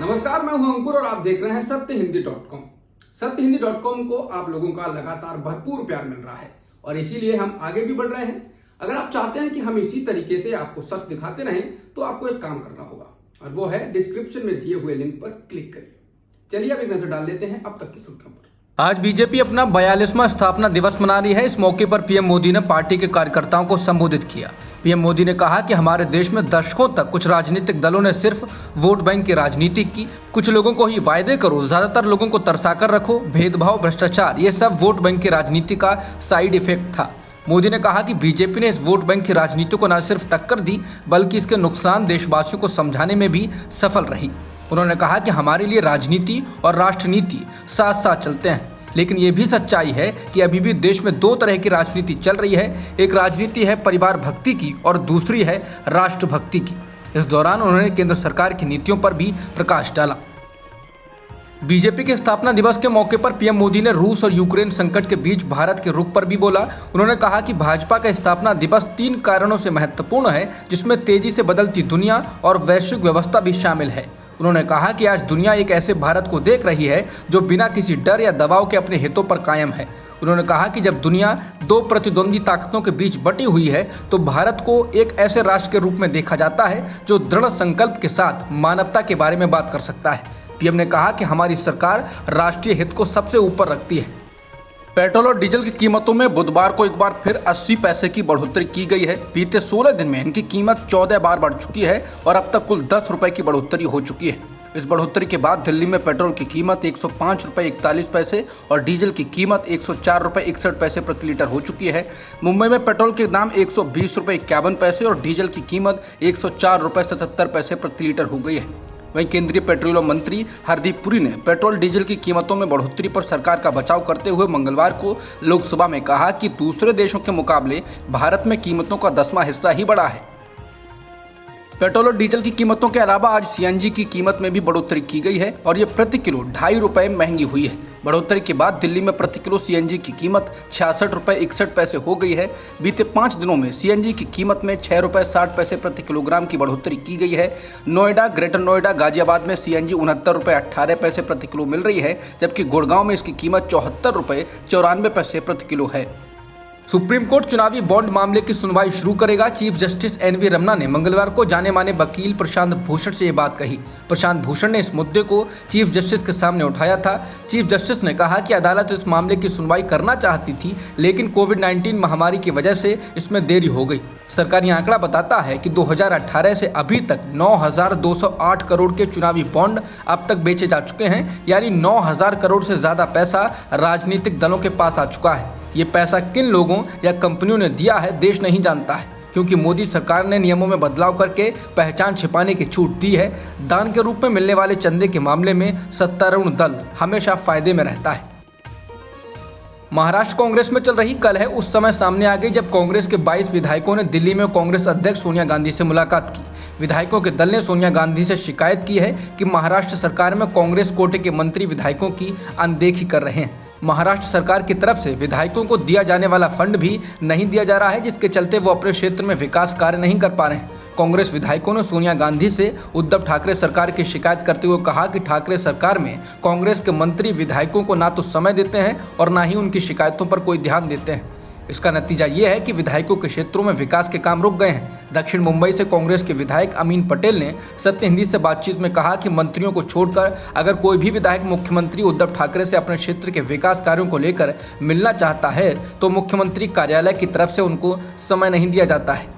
नमस्कार, मैं हूं अंकुर और आप देख रहे हैं सत्यहिंदी.com। सत्यहिंदी.com को आप लोगों का लगातार भरपूर प्यार मिल रहा है और इसीलिए हम आगे भी बढ़ रहे हैं। अगर आप चाहते हैं कि हम इसी तरीके से आपको सच दिखाते रहें तो आपको एक काम करना होगा और वो है डिस्क्रिप्शन में दिए हुए लिंक पर क्लिक करिए। चलिए अब एक नजर डाल लेते हैं अब तक की सुर्खियों पर। आज बीजेपी अपना 42वां स्थापना दिवस मना रही है। इस मौके पर पीएम मोदी ने पार्टी के कार्यकर्ताओं को संबोधित किया। पीएम मोदी ने कहा कि हमारे देश में दशकों तक कुछ राजनीतिक दलों ने सिर्फ वोट बैंक की राजनीति की। कुछ लोगों को ही वायदे करो, ज्यादातर लोगों को तरसाकर रखो, भेदभाव, भ्रष्टाचार, ये सब वोट बैंक की राजनीति का साइड इफेक्ट था। मोदी ने कहा कि बीजेपी ने इस वोट बैंक की राजनीति को न सिर्फ टक्कर दी बल्कि इसके नुकसान देशवासियों को समझाने में भी सफल रही। उन्होंने कहा कि हमारे लिए राजनीति और राष्ट्रनीति साथ साथ चलते हैं, लेकिन ये भी सच्चाई है कि अभी भी देश में दो तरह की राजनीति चल रही है। एक राजनीति है परिवार भक्ति की और दूसरी है राष्ट्र भक्ति की। इस दौरान उन्होंने केंद्र सरकार की नीतियों पर भी प्रकाश डाला। बीजेपी के स्थापना दिवस के मौके पर पीएम मोदी ने रूस और यूक्रेन संकट के बीच भारत के रुख पर भी बोला। उन्होंने कहा कि भाजपा का स्थापना दिवस 3 कारणों से महत्वपूर्ण है, जिसमें तेजी से बदलती दुनिया और वैश्विक व्यवस्था भी शामिल है। उन्होंने कहा कि आज दुनिया एक ऐसे भारत को देख रही है जो बिना किसी डर या दबाव के अपने हितों पर कायम है। उन्होंने कहा कि जब दुनिया दो प्रतिद्वंदी ताकतों के बीच बटी हुई है तो भारत को एक ऐसे राष्ट्र के रूप में देखा जाता है जो दृढ़ संकल्प के साथ मानवता के बारे में बात कर सकता है। पीएम ने कहा कि हमारी सरकार राष्ट्रीय हित को सबसे ऊपर रखती है। पेट्रोल और डीजल की कीमतों में बुधवार को एक बार फिर 80 पैसे की बढ़ोतरी की गई है। बीते 16 दिन में इनकी कीमत 14 बार बढ़ चुकी है और अब तक कुल 10 रुपए की बढ़ोतरी हो चुकी है। इस बढ़ोतरी के बाद दिल्ली में पेट्रोल की कीमत 105 रुपए 41 पैसे और डीजल की कीमत 104 रुपए 61 पैसे प्रति लीटर हो चुकी है। मुंबई में पेट्रोल के दाम 120 रुपए 51 पैसे और डीजल की कीमत 104 रुपए 77 पैसे प्रति लीटर हो गई है। वहीं केंद्रीय पेट्रोलियम मंत्री हरदीप पुरी ने पेट्रोल डीजल की कीमतों में बढ़ोतरी पर सरकार का बचाव करते हुए मंगलवार को लोकसभा में कहा कि दूसरे देशों के मुकाबले भारत में कीमतों का 10वां हिस्सा ही बढ़ा है। पेट्रोल और डीजल की कीमतों के अलावा आज सीएनजी की कीमत में भी बढ़ोतरी की गई है और ये प्रति किलो 2.5 रुपए महंगी हुई है। बढ़ोतरी के बाद दिल्ली में प्रति किलो सीएनजी की कीमत 66 रुपए 61 पैसे हो गई है। बीते 5 दिनों में सीएनजी की कीमत में 6 रुपए 60 पैसे प्रति किलोग्राम की बढ़ोतरी की गई है। नोएडा, ग्रेटर नोएडा, गाजियाबाद में सीएनजी 69 रुपए 18 पैसे प्रति किलो मिल रही है, जबकि गुड़गांव में इसकी कीमत 74 रुपए 94 पैसे प्रति किलो है। सुप्रीम कोर्ट चुनावी बॉन्ड मामले की सुनवाई शुरू करेगा। चीफ जस्टिस एनवी रमन्ना ने मंगलवार को जाने माने वकील प्रशांत भूषण से ये बात कही। प्रशांत भूषण ने इस मुद्दे को चीफ जस्टिस के सामने उठाया था। चीफ जस्टिस ने कहा कि अदालत इस मामले की सुनवाई करना चाहती थी, लेकिन कोविड-19 महामारी की वजह से इसमें देरी हो गई। सरकारी आंकड़ा बताता है कि 2018 से अभी तक 9,208 करोड़ के चुनावी बॉन्ड अब तक बेचे जा चुके हैं, यानी 9,000 करोड़ से ज्यादा पैसा राजनीतिक दलों के पास आ चुका है। ये पैसा किन लोगों या कंपनियों ने दिया है देश नहीं जानता है, क्योंकि मोदी सरकार ने नियमों में बदलाव करके पहचान छिपाने की छूट दी है। दान के रूप में मिलने वाले चंदे के मामले में सत्तारूढ़ दल हमेशा फायदे में रहता है। महाराष्ट्र कांग्रेस में चल रही कलह उस समय सामने आ गई जब कांग्रेस के 22 विधायकों ने दिल्ली में कांग्रेस अध्यक्ष सोनिया गांधी से मुलाकात की। विधायकों के दल ने सोनिया गांधी से शिकायत की है कि महाराष्ट्र सरकार में कांग्रेस कोटे के मंत्री विधायकों की अनदेखी कर रहे हैं। महाराष्ट्र सरकार की तरफ से विधायकों को दिया जाने वाला फंड भी नहीं दिया जा रहा है, जिसके चलते वो अपने क्षेत्र में विकास कार्य नहीं कर पा रहे हैं। कांग्रेस विधायकों ने सोनिया गांधी से उद्धव ठाकरे सरकार की शिकायत करते हुए कहा कि ठाकरे सरकार में कांग्रेस के मंत्री विधायकों को ना तो समय देते हैं और ना ही उनकी शिकायतों पर कोई ध्यान देते हैं। इसका नतीजा ये है कि विधायकों के क्षेत्रों में विकास के काम रुक गए हैं। दक्षिण मुंबई से कांग्रेस के विधायक अमीन पटेल ने सत्य हिंदी से बातचीत में कहा कि मंत्रियों को छोड़कर अगर कोई भी विधायक मुख्यमंत्री उद्धव ठाकरे से अपने क्षेत्र के विकास कार्यों को लेकर मिलना चाहता है तो मुख्यमंत्री कार्यालय की तरफ से उनको समय नहीं दिया जाता है।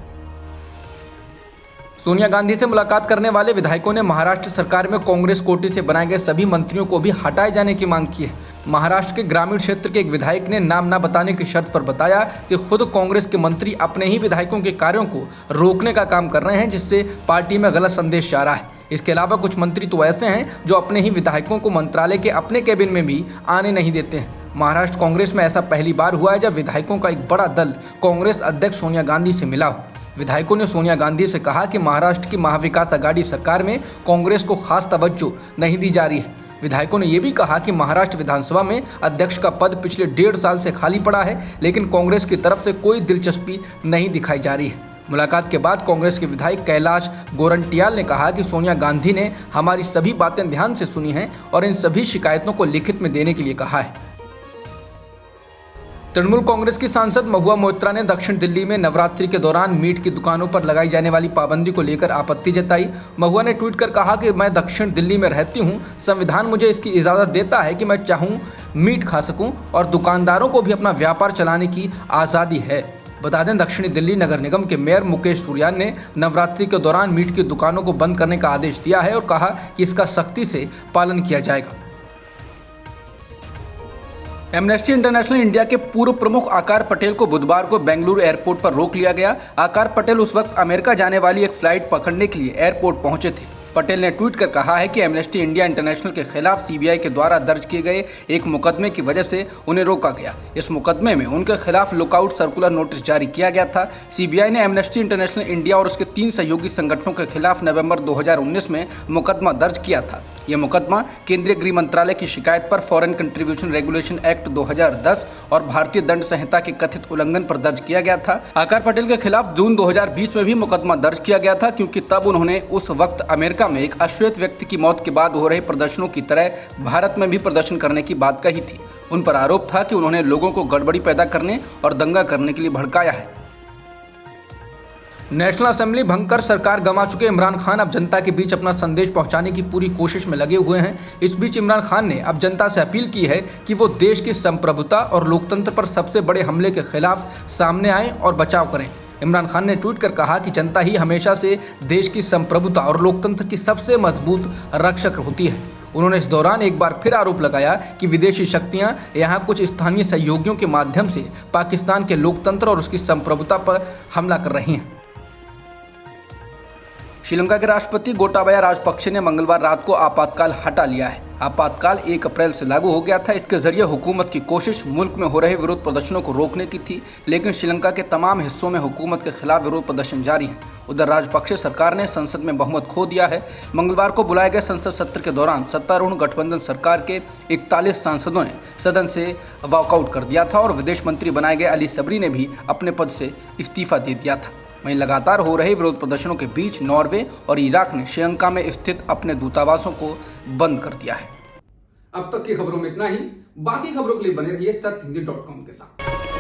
सोनिया गांधी से मुलाकात करने वाले विधायकों ने महाराष्ट्र सरकार में कांग्रेस कोटे से बनाए गए सभी मंत्रियों को भी हटाए जाने की मांग की है। महाराष्ट्र के ग्रामीण क्षेत्र के एक विधायक ने नाम न बताने की शर्त पर बताया कि खुद कांग्रेस के मंत्री अपने ही विधायकों के कार्यों को रोकने का काम कर रहे हैं, जिससे पार्टी में गलत संदेश जा रहा है। इसके अलावा कुछ मंत्री तो ऐसे हैं जो अपने ही विधायकों को मंत्रालय के अपने कैबिन में भी आने नहीं देते हैं। महाराष्ट्र कांग्रेस में ऐसा पहली बार हुआ है जब विधायकों का एक बड़ा दल कांग्रेस अध्यक्ष सोनिया गांधी से मिला हो। विधायकों ने सोनिया गांधी से कहा कि महाराष्ट्र की महाविकास आघाड़ी सरकार में कांग्रेस को खास तवज्जो नहीं दी जा रही है। विधायकों ने यह भी कहा कि महाराष्ट्र विधानसभा में अध्यक्ष का पद पिछले 1.5 साल से खाली पड़ा है, लेकिन कांग्रेस की तरफ से कोई दिलचस्पी नहीं दिखाई जा रही है। मुलाकात के बाद कांग्रेस के विधायक कैलाश गोरंटियाल ने कहा कि सोनिया गांधी ने हमारी सभी बातें ध्यान से सुनी हैं और इन सभी शिकायतों को लिखित में देने के लिए कहा है। तृणमूल कांग्रेस की सांसद महुआ मोइत्रा ने दक्षिण दिल्ली में नवरात्रि के दौरान मीट की दुकानों पर लगाई जाने वाली पाबंदी को लेकर आपत्ति जताई। महुआ ने ट्वीट कर कहा कि मैं दक्षिण दिल्ली में रहती हूं, संविधान मुझे इसकी इजाजत देता है कि मैं चाहूं मीट खा सकूं और दुकानदारों को भी अपना व्यापार चलाने की आज़ादी है। बता दें, दक्षिणी दिल्ली नगर निगम के मेयर मुकेश सुरयान ने नवरात्रि के दौरान मीट की दुकानों को बंद करने का आदेश दिया है और कहा कि इसका सख्ती से पालन किया जाएगा। एमनेस्टी इंटरनेशनल इंडिया के पूर्व प्रमुख आकार पटेल को बुधवार को बेंगलुरु एयरपोर्ट पर रोक लिया गया। आकार पटेल उस वक्त अमेरिका जाने वाली एक फ्लाइट पकड़ने के लिए एयरपोर्ट पहुंचे थे। पटेल ने ट्वीट कर कहा है कि एमनेस्टी इंडिया इंटरनेशनल के खिलाफ सीबीआई के द्वारा दर्ज किए गए एक मुकदमे की वजह से उन्हें रोका गया। इस मुकदमे में उनके खिलाफ लुकआउट सर्कुलर नोटिस जारी किया गया था। सीबीआई ने एमनेस्टी इंटरनेशनल इंडिया और उसके 3 सहयोगी संगठनों के खिलाफ नवंबर 2019 में मुकदमा दर्ज किया था। यह मुकदमा केंद्रीय गृह मंत्रालय की शिकायत पर फॉरेन कंट्रीब्यूशन रेगुलेशन एक्ट 2010 और भारतीय दंड संहिता के कथित उल्लंघन पर दर्ज किया गया था। आकार पटेल के खिलाफ जून 2020 में भी मुकदमा दर्ज किया गया था, क्योंकि तब उन्होंने उस वक्त अमेरिका में एक अश्वेत व्यक्ति की मौत के बाद हो रहे प्रदर्शनों की तरह भारत में भी प्रदर्शन करने की बात कही थी। उन पर आरोप था कि उन्होंने लोगों को गड़बड़ी पैदा करने और दंगा करने के लिए भड़काया है। नेशनल असेंबली भंग कर सरकार गंवा चुके इमरान खान अब जनता के बीच अपना संदेश पहुंचाने की पूरी कोशिश में लगे हुए हैं। इस बीच इमरान खान ने अब जनता से अपील की है कि वो देश की संप्रभुता और लोकतंत्र पर सबसे बड़े हमले के खिलाफ सामने आएं और बचाव करें। इमरान खान ने ट्वीट कर कहा कि जनता ही हमेशा से देश की संप्रभुता और लोकतंत्र की सबसे मजबूत रक्षक होती है। उन्होंने इस दौरान एक बार फिर आरोप लगाया कि विदेशी शक्तियां यहां कुछ स्थानीय सहयोगियों के माध्यम से पाकिस्तान के लोकतंत्र और उसकी संप्रभुता पर हमला कर रही हैं। श्रीलंका के राष्ट्रपति गोटाबाया राजपक्षे ने मंगलवार रात को आपातकाल हटा लिया है। आपातकाल 1 अप्रैल से लागू हो गया था। इसके जरिए हुकूमत की कोशिश मुल्क में हो रहे विरोध प्रदर्शनों को रोकने की थी, लेकिन श्रीलंका के तमाम हिस्सों में हुकूमत के खिलाफ विरोध प्रदर्शन जारी हैं। उधर राजपक्षे सरकार ने संसद में बहुमत खो दिया है। मंगलवार को बुलाए गए संसद सत्र के दौरान सत्तारूढ़ गठबंधन सरकार के 41 सांसदों ने सदन से वॉकआउट कर दिया था और विदेश मंत्री बनाए गए अली सबरी ने भी अपने पद से इस्तीफा दे दिया था। वहीं लगातार हो रहे विरोध प्रदर्शनों के बीच नॉर्वे और इराक ने श्रीलंका में स्थित अपने दूतावासों को बंद कर दिया है। अब तक की खबरों में इतना ही। बाकी खबरों के लिए बने रहिए सत्यहिंदी.com के साथ।